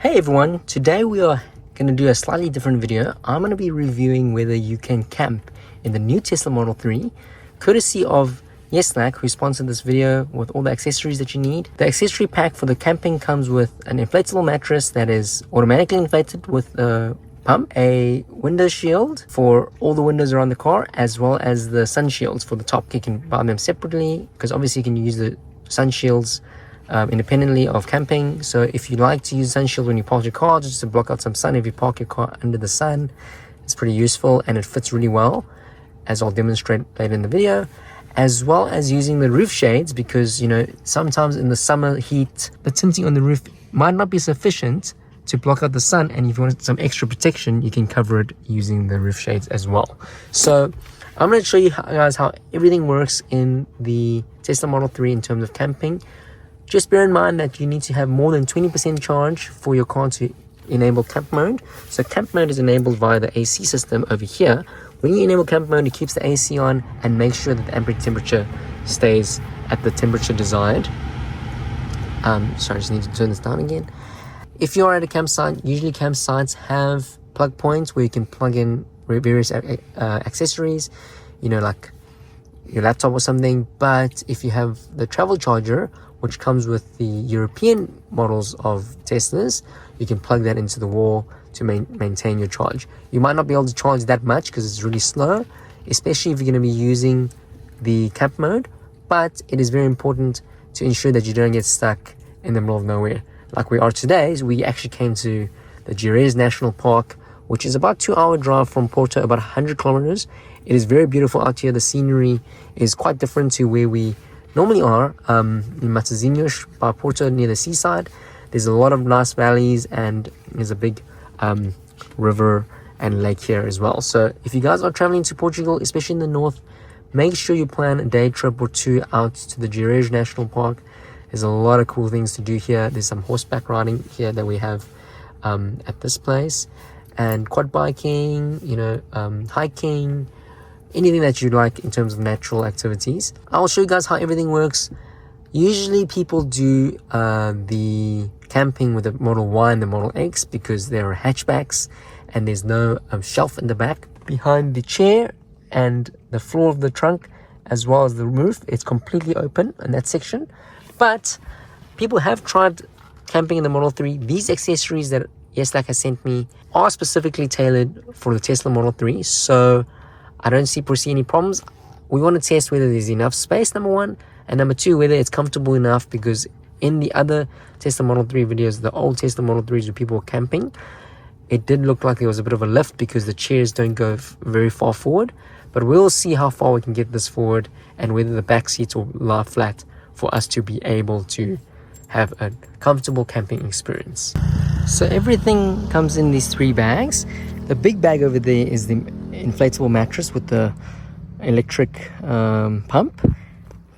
Hey everyone, today we are going to do a slightly different video. I'm going to be reviewing whether you can camp in the new Tesla Model 3, courtesy of Yeslak, who sponsored this video with all the accessories that you need. The accessory pack for the camping comes with an inflatable mattress that is automatically inflated with a pump, a window shield for all the windows around the car, as well as the sun shields for the top. You can buy them separately because obviously you can use the sun shields independently of camping. So if you like to use sun shield when you park your car just to block out some sun, if you park your car under the sun, it's pretty useful and it fits really well, as I'll demonstrate later in the video, as well as using the roof shades, because you know sometimes in the summer heat the tinting on the roof might not be sufficient to block out the sun, and if you want some extra protection you can cover it using the roof shades as well. So I'm going to show you guys how everything works in the Tesla Model 3 in terms of camping. Just bear in mind that you need to have more than 20% charge for your car to enable camp mode. So camp mode is enabled via the AC system over here. When you enable camp mode, it keeps the AC on and makes sure that the ambient temperature stays at the temperature desired. Sorry, I just need to turn this down again. If you're at a campsite, usually campsites have plug points where you can plug in various accessories, you know, like your laptop or something. But if you have the travel charger, which comes with the European models of Teslas, you can plug that into the wall to maintain your charge. You might not be able to charge that much because it's really slow, especially if you're going to be using the camp mode, but it is very important to ensure that you don't get stuck in the middle of nowhere. Like we are today, we actually came to the Gerês National Park, which is about 2-hour drive from Porto, about 100 kilometers. It is very beautiful out here. The scenery is quite different to where we normally are in Mattress by Porto, near the seaside. There's a lot of nice valleys and there's a big river and lake here as well. So if you guys are traveling to Portugal, especially in the north, make sure you plan a day trip or two out to the Gerês National Park. There's a lot of cool things to do here. There's some horseback riding here that we have at this place, and quad biking, you know, hiking, anything that you like in terms of natural activities. I'll show you guys how everything works. Usually people do the camping with the Model Y and the Model X because there are hatchbacks and there's no shelf in the back. Behind the chair and the floor of the trunk, as well as the roof, it's completely open in that section. But people have tried camping in the Model 3. These accessories that Yeslak has sent me are specifically tailored for the Tesla Model 3, so I don't foresee any problems. We want to test whether there's enough space, number one, and number two, whether it's comfortable enough, because in the other Tesla Model 3 videos, the old Tesla Model 3s where people were camping, it did look like there was a bit of a lift because the chairs don't go very far forward. But we'll see how far we can get this forward and whether the back seats will lie flat for us to be able to have a comfortable camping experience. So everything comes in these 3 bags. The big bag over there is the inflatable mattress with the electric pump.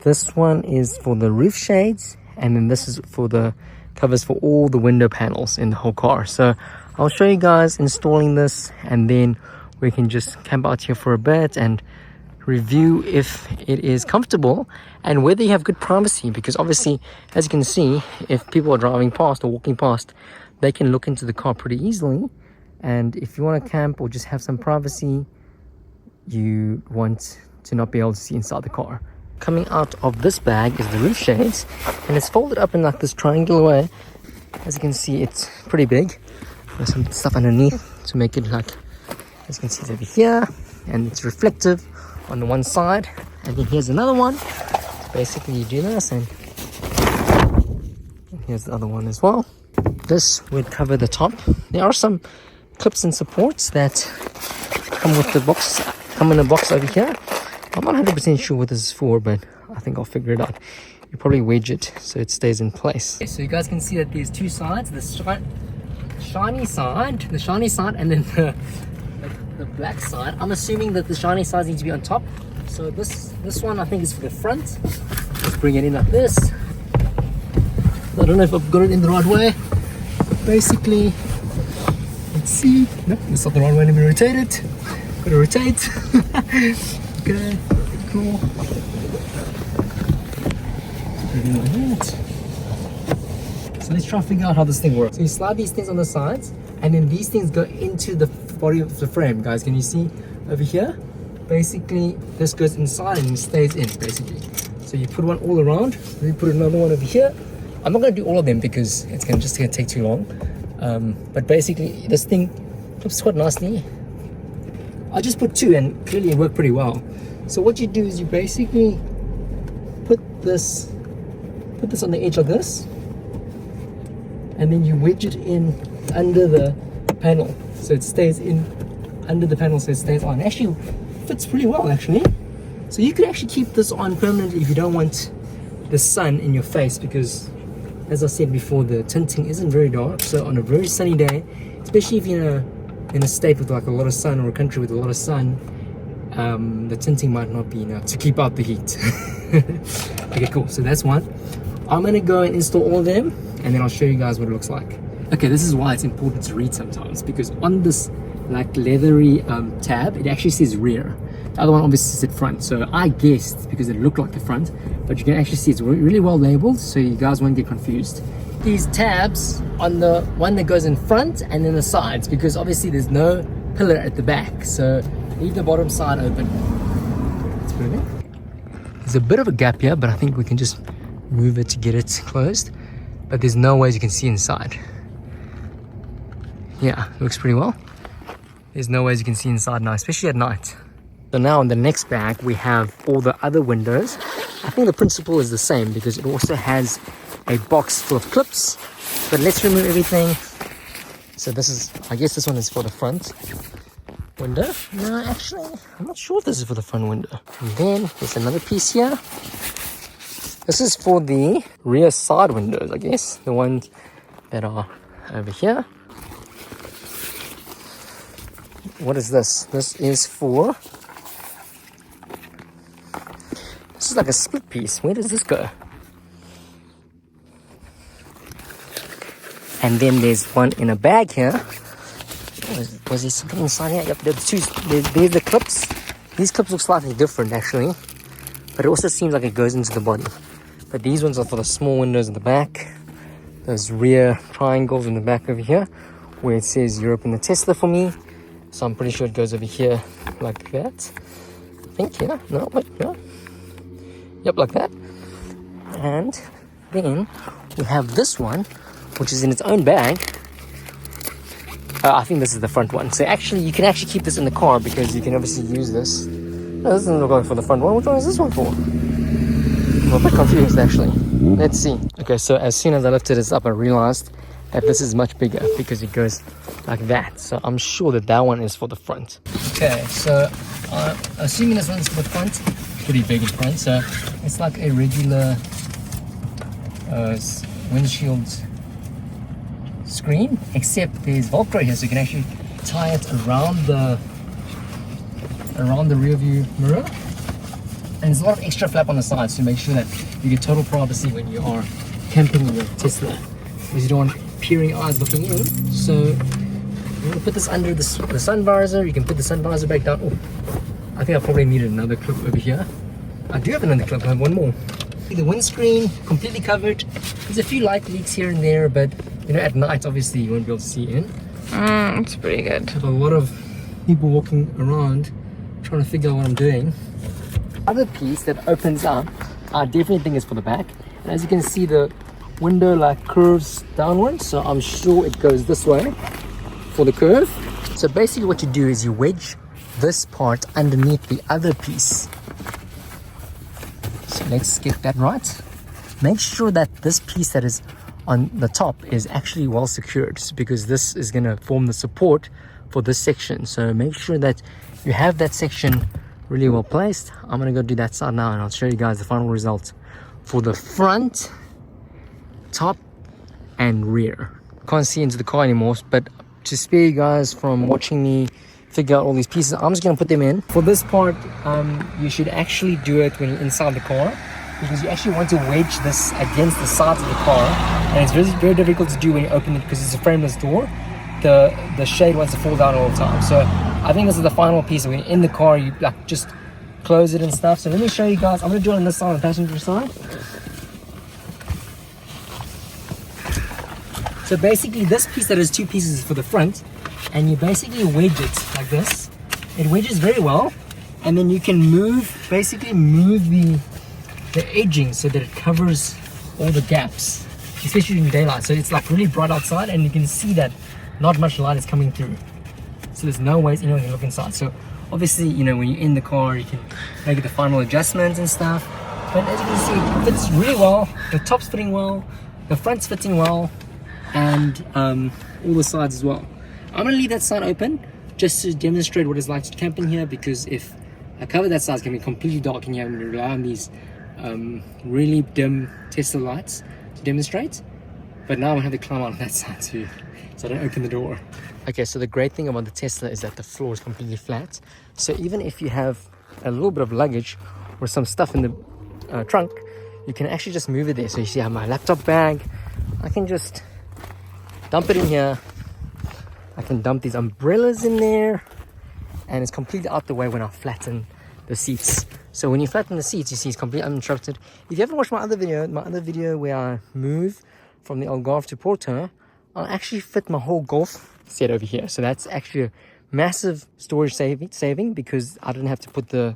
This one is for the roof shades, and then this is for the covers for all the window panels in the whole car. So I'll show you guys installing this, and then we can just camp out here for a bit and review if it is comfortable and whether you have good privacy, because obviously, as you can see, if people are driving past or walking past, they can look into the car pretty easily. And if you want to camp or just have some privacy, you want to not be able to see inside the car. Coming out of this bag is the roof shades, and it's folded up in like this triangular way. As you can see, it's pretty big. There's some stuff underneath to make it like, as you can see, it's over here, and it's reflective on the one side. And then here's another one. So basically you do this, and here's the other one as well. This would cover the top. There are some clips and supports that come with the box, come in a box over here. I'm not 100% sure what this is for, but I think I'll figure it out. You probably wedge it so it stays in place. Okay, so you guys can see that there's 2 sides, the shiny side, and then the black side. I'm assuming that the shiny sides need to be on top. So this one I think is for the front. Let's bring it in like this. I don't know if I've got it in the right way. Basically, let's see. Nope, that's not the right way. Let me rotate it. Gotta rotate. Okay, cool. So let's try and figure out how this thing works. So you slide these things on the sides, and then these things go into the body of the frame, guys. Can you see over here? Basically, this goes inside and stays in, basically. So you put one all around, then you put another one over here. I'm not going to do all of them because it's just going to take too long. But basically, this thing clips quite nicely. I just put 2 and clearly it worked pretty well. So what you do is you basically put this on the edge like this, and then you wedge it in under the panel so it stays in under the panel, so it stays on. Actually fits pretty well actually. So you could actually keep this on permanently if you don't want the sun in your face, because as I said before, the tinting isn't very dark. So on a very sunny day, especially if you're in a state with like a lot of sun, or a country with a lot of sun, the tinting might not be enough to keep out the heat. Okay, cool. So that's one. I'm gonna go and install all of them, and then I'll show you guys what it looks like. Okay, this is why it's important to read sometimes, because on this like leathery tab, it actually says rear. The other one obviously says front, so I guessed because it looked like the front, but you can actually see it's really well labeled, so you guys won't get confused. These tabs on the one that goes in front and then the sides, because obviously there's no pillar at the back, so leave the bottom side open. That's perfect. There's a bit of a gap here, but I think we can just move it to get it closed, but there's no ways you can see inside. Yeah, it looks pretty well. There's no ways you can see inside now, especially at night. So now in the next bag we have all the other windows. I think the principle is the same because it also has a box full of clips, but let's remove everything. So this is, I guess this one is for the front window. No, actually I'm not sure if this is for the front window. And then there's another piece here. This is for the rear side windows, I guess, the ones that are over here. What is this? This is for, this is like a split piece. Where does this go? And then there's one in a bag here. Was there something inside here? Yep, there's two. There's the clips. These clips look slightly different actually, but it also seems like it goes into the body. But these ones are for the small windows in the back. Those rear triangles in the back over here, where it says Europe and the Tesla for me. So I'm pretty sure it goes over here like that. I think, yeah. No, wait, no. Yep, like that. And then we have this one, which is in its own bag. I think this is the front one. So actually, you can actually keep this in the car because you can obviously use this. No, this doesn't look like for the front one. Which one is this one for? I'm a bit confused actually. Let's see. Okay, so as soon as I lifted this up, I realized that this is much bigger because it goes like that. So I'm sure that that one is for the front. Okay, so assuming this one's for the front, pretty big in front. So it's like a regular windshield screen, except there's Velcro here, so you can actually tie it around the rear view mirror. And there's a lot of extra flap on the side, so make sure that you get total privacy when you are camping in your Tesla, because you don't want peering eyes looking in. So you want to put this under the sun visor. You can put the sun visor back down. Oh, I think I probably needed another clip over here. I do have another clip. I have one more. The windscreen completely covered. There's a few light leaks here and there, but you know, at night obviously you won't be able to see in. It's pretty good. Have a lot of people walking around trying to figure out what I'm doing. Other piece that opens up, I definitely think is for the back. And as you can see, the window like curves downwards, so I'm sure it goes this way for the curve. So basically what you do is you wedge this part underneath the other piece. So let's get that right. Make sure that this piece that is on the top is actually well secured, because this is going to form the support for this section. So make sure that you have that section really well placed. I'm going to go do that side now, and I'll show you guys the final result for the front, top and rear. Can't see into the car anymore, but to spare you guys from watching me figure out all these pieces, I'm just going to put them in. For this part, you should actually do it when you're inside the car, because you actually want to wedge this against the sides of the car, and it's very, very difficult to do when you open it because it's a frameless door. The shade wants to fall down all the time. So I think this is the final piece. When you're in the car, you like just close it and stuff. So let me show you guys. I'm going to do it on this side, on the passenger side. So basically this piece that has two pieces is for the front, and you basically wedge it like this. It wedges very well, and then you can basically move the edging so that it covers all the gaps, especially in daylight. So it's like really bright outside, and you can see that not much light is coming through. So there's no ways anyone can look inside. So obviously, you know, when you're in the car, you can make the final adjustments and stuff. But as you can see, it fits really well. The top's fitting well, the front's fitting well, and all the sides as well. I'm gonna leave that side open just to demonstrate what it's like to camp in here, because if I cover that side, it's gonna be completely dark and you have to rely on these really dim Tesla lights to demonstrate. But now I'm gonna have to climb out on that side too, so I don't open the door. Okay, so the great thing about the Tesla is that the floor is completely flat. So even if you have a little bit of luggage or some stuff in the trunk, you can actually just move it there. So you see I have my laptop bag. I can just dump it in here. I can dump these umbrellas in there, and it's completely out the way when I flatten the seats. So when you flatten the seats, you see it's completely uninterrupted. If you haven't watched my other video where I move from the Algarve to Porto, I'll actually fit my whole golf set over here. So that's actually a massive storage saving because I didn't have to put the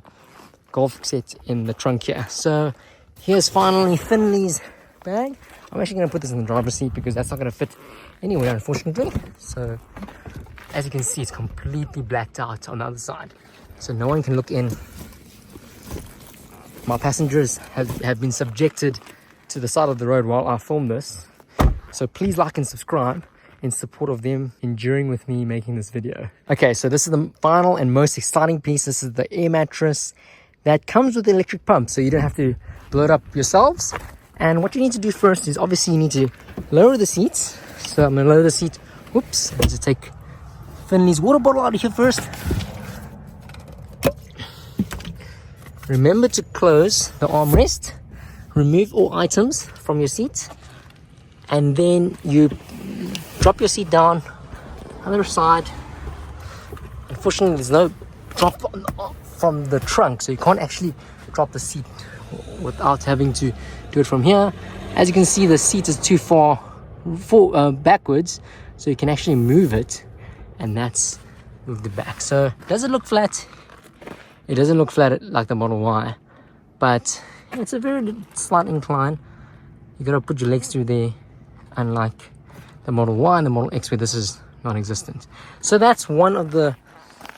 golf set in the trunk here. So here's finally Finley's bag. I'm actually going to put this in the driver's seat because that's not going to fit anywhere, unfortunately. So as you can see, it's completely blacked out on the other side, so no one can look in. My passengers have been subjected to the side of the road while I film this, so please like and subscribe in support of them enduring with me making this video. Okay, so this is the final and most exciting piece. This is the air mattress that comes with the electric pump, so you don't have to blow it up yourselves. And what you need to do first is obviously you need to lower the seats. So I'm gonna lower the seat. Whoops, I need to take Finley's water bottle out of here first. Remember to close the armrest, remove all items from your seat, and then you drop your seat down other side. Unfortunately, there's no drop from the trunk, so you can't actually drop the seat without having to do it from here. As you can see, the seat is too far backwards, so you can actually move it, and that's moved it back. So does it look flat? It doesn't look flat like the Model Y, but it's a very slight incline. You gotta put your legs through there, unlike the Model Y and the Model X where this is non-existent. So that's one of the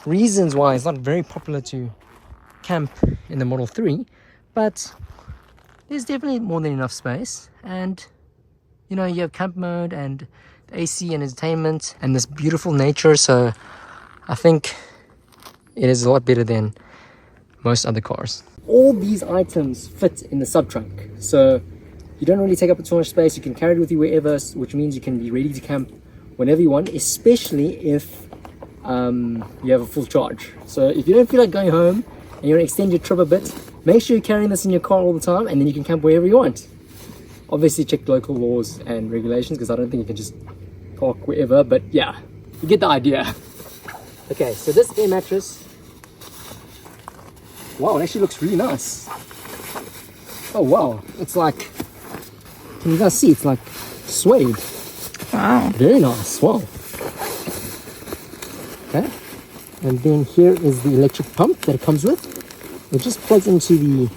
reasons why it's not very popular to camp in the Model 3, but there's definitely more than enough space, and you know, you have camp mode and the AC and entertainment and this beautiful nature. So I think it is a lot better than most other cars. All these items fit in the sub trunk, so you don't really take up too much space. You can carry it with you wherever, which means you can be ready to camp whenever you want, especially if you have a full charge. So if you don't feel like going home and you want to extend your trip a bit, make sure you're carrying this in your car all the time, and then you can camp wherever you want. Obviously check local laws and regulations, because I don't think you can just park wherever, but yeah, you get the idea. Okay, so this air mattress, wow, it actually looks really nice. Oh wow, it's like, can you guys see, it's like suede. Wow. Very nice, wow. Okay, and then here is the electric pump that it comes with. It just plugs into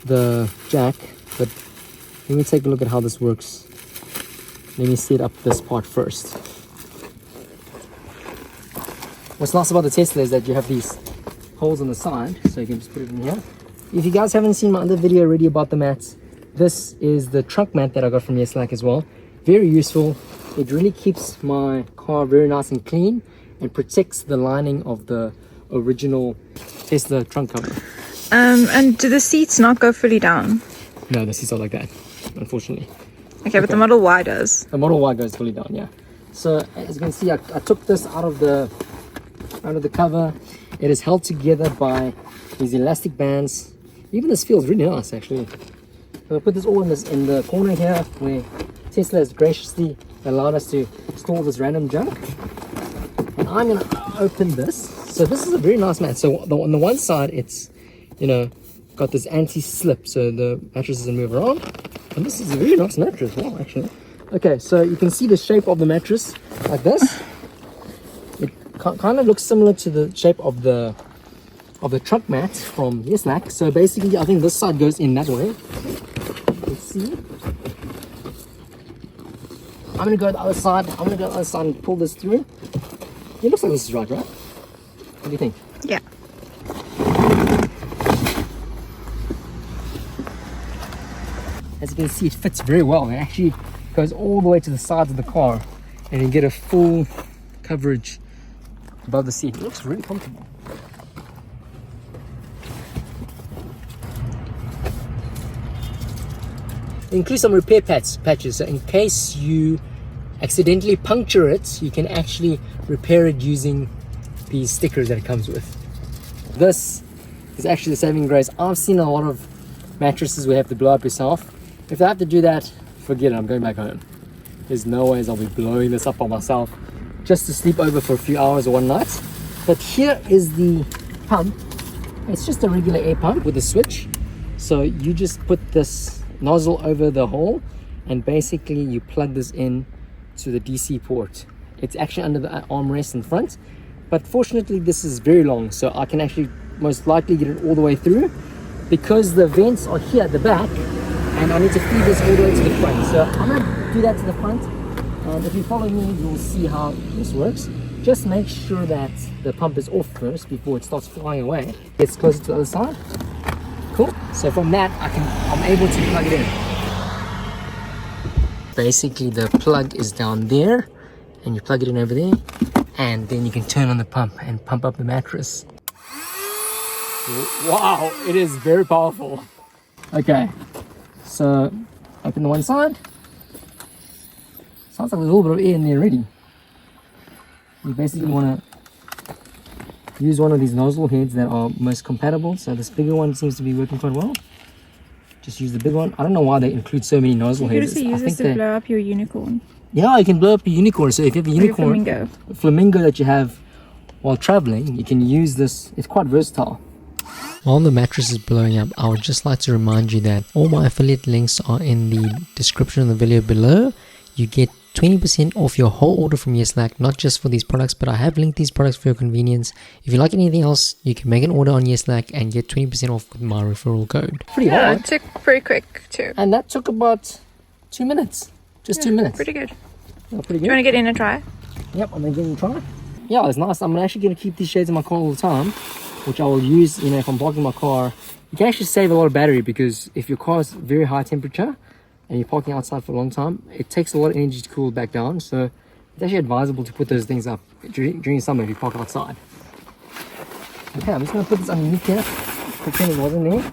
the jack, but let me take a look at how this works. Let me set up this part first. What's nice about the Tesla is that you have these holes on the side, so you can just put it in here. If you guys haven't seen my other video already about the mats, this is the trunk mat that I got from Yeslak as well. Very useful. It really keeps my car very nice and clean and protects the lining of the original Tesla trunk cover. And do the seats not go fully down? No, the seats are like that, unfortunately. Okay, but the Model Y does. The Model Y goes fully down, yeah. So as you can see, I took this out of the cover. It is held together by these elastic bands. Even this feels really nice, actually. So I put this all in the corner here, where Tesla has graciously allowed us to store this random junk. And I'm gonna open this. So this is a very nice mat. So on the one side, it's, you know, got this anti-slip, so the mattress doesn't move around. And this is a very nice mattress. Wow, actually. Okay, so you can see the shape of the mattress like this. It kind of looks similar to the shape of the truck mat from Yeslak. So basically, I think this side goes in that way. Let's see. I'm gonna go the other side. I'm gonna go the other side and pull this through. It looks like this is right? What do you think? Yeah. As you can see, it fits very well. It actually goes all the way to the sides of the car, and you get a full coverage above the seat. It looks really comfortable. It includes some repair patches, so in case you accidentally puncture it, you can actually repair it using these stickers that it comes with. This is actually the saving grace. I've seen a lot of mattresses where you have to blow up yourself. If I have to do that, forget it, I'm going back home. There's no ways I'll be blowing this up on myself just to sleep over for a few hours or one night. But here is the pump. It's just a regular air pump with a switch. So you just put this nozzle over the hole, and basically you plug this in to the DC port. It's actually under the armrest in front, but fortunately this is very long, so I can actually most likely get it all the way through, because the vents are here at the back and I need to feed this all the way to the front. So I'm going to do that to the front, and if you follow me you'll see how this works. Just make sure that the pump is off first before it starts flying away. Gets closer to the other side. Cool. So from that I'm able to plug it in. Basically the plug is down there, and you plug it in over there, and then you can turn on the pump and pump up the mattress. Wow, it is very powerful. Okay, so open the one side. Sounds like there's a little bit of air in there already. You basically want to use one of these nozzle heads that are most compatible. So this bigger one seems to be working quite well. Just use the big one. I don't know why they include so many nozzle You could heads. also use this to blow up your unicorn. Yeah, you can blow up a unicorn. So if you have a unicorn, a flamingo that you have while traveling, you can use this. It's quite versatile. While the mattress is blowing up, I would just like to remind you that all my affiliate links are in the description of the video below. You get 20% off your whole order from Yeslak, not just for these products, but I have linked these products for your convenience. If you like anything else, you can make an order on Yeslak and get 20% off with my referral code. Pretty hard. It took pretty quick too. And that took about 2 minutes. Just 2 minutes. Pretty good. Yeah, pretty good. Do you want to get in and try? Yep, I'm going to give it a try. Yeah, it's nice. I'm actually going to keep these shades in my car all the time, which I will use, if I'm parking my car. You can actually save a lot of battery, because if your car is very high temperature and you're parking outside for a long time, it takes a lot of energy to cool it back down. So it's actually advisable to put those things up during summer if you park outside. Okay, I'm just going to put this underneath here, pretend it wasn't there.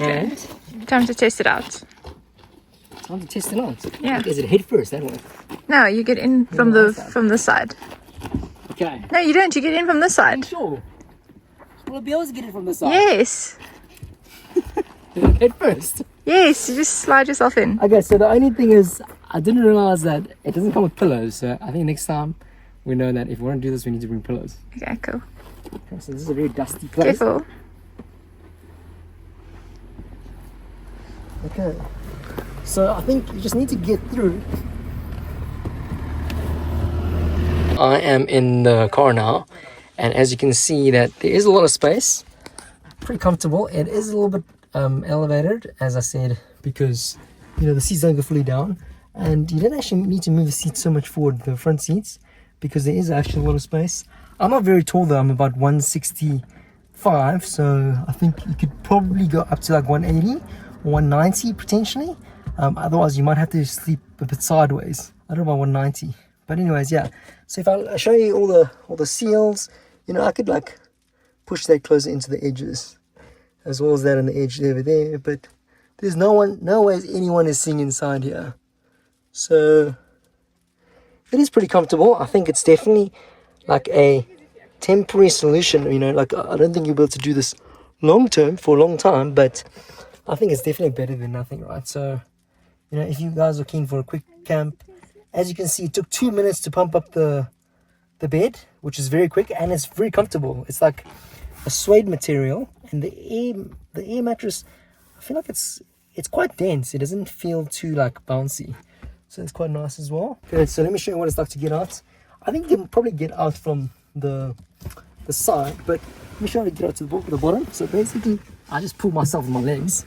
And time to test it out. Time to test it out. Yeah. Is it head first, that one? No, you get in from the side. Okay. No, you don't. You get in from this side. Sure. Will I be able to get it from the side? Yes. Head first. Yes, you just slide yourself in. Okay, so the only thing is, I didn't realize that it doesn't come with pillows. So I think next time we know that if we want to do this, we need to bring pillows. Okay, cool. Okay, so this is a very dusty place. Careful. Okay. So I think you just need to get through. I am in the car now, and as you can see that there is a lot of space. Pretty comfortable. It is a little bit elevated, as I said, because the seats don't go fully down, and you don't actually need to move the seats so much forward, the front seats, because there is actually a lot of space. I'm not very tall though. I'm about 165, so I think you could probably go up to like 180 or 190 potentially. Otherwise you might have to sleep a bit sideways. I don't know about 190, but anyways, yeah. So if I show you all the seals, I could like push that closer into the edges, as well as that on the edge over there, but there's no ways anyone is seeing inside here. So it is pretty comfortable. I think it's definitely like a temporary solution. Like I don't think you'll be able to do this long term for a long time, but I think it's definitely better than nothing, right? So if you guys are keen for a quick camp, as you can see, it took 2 minutes to pump up the bed, which is very quick, and it's very comfortable. It's like a suede material, and the air mattress, I feel like it's quite dense. It doesn't feel too like bouncy, So it's quite nice as well. Good, so let me show you what it's like to get out. I think you can probably get out from the side, but let me show you how to get out to the bottom. So basically, I just pull myself with my legs,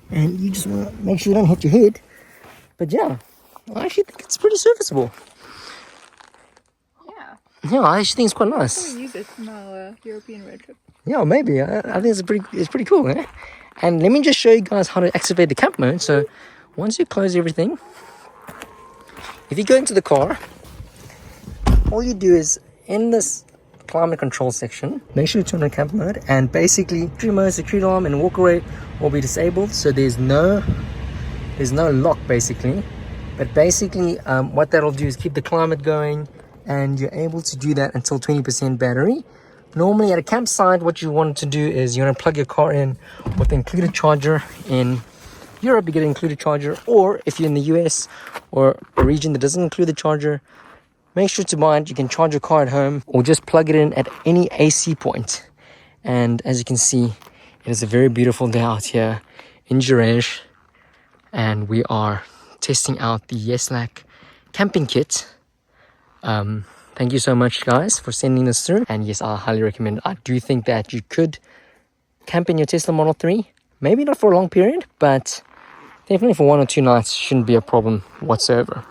and you just want to make sure you don't hit your head. But yeah, I actually think it's pretty serviceable. Yeah, I actually think it's quite nice. We'll use it in our European road trip. Yeah, maybe. I think it's pretty cool, eh? And let me just show you guys how to activate the camp mode. So once you close everything, if you go into the car, all you do is in this climate control section, make sure you turn on camp mode, and basically entry mode, security alarm, and walk away will be disabled. So there's no lock basically. But basically, what that'll do is keep the climate going, and you're able to do that until 20% battery. Normally at a campsite, what you want to do is you want to plug your car in with the included charger. In Europe, you get an included charger, or if you're in the US or a region that doesn't include the charger, make sure to mind you can charge your car at home or just plug it in at any AC point. And as you can see, it is a very beautiful day out here in Gerês, and we are testing out the Yeslak camping kit. Thank you so much, guys, for sending this through. And yes, I highly recommend it. I do think that you could camp in your Tesla Model 3. Maybe not for a long period, but definitely for 1 or 2 nights shouldn't be a problem whatsoever.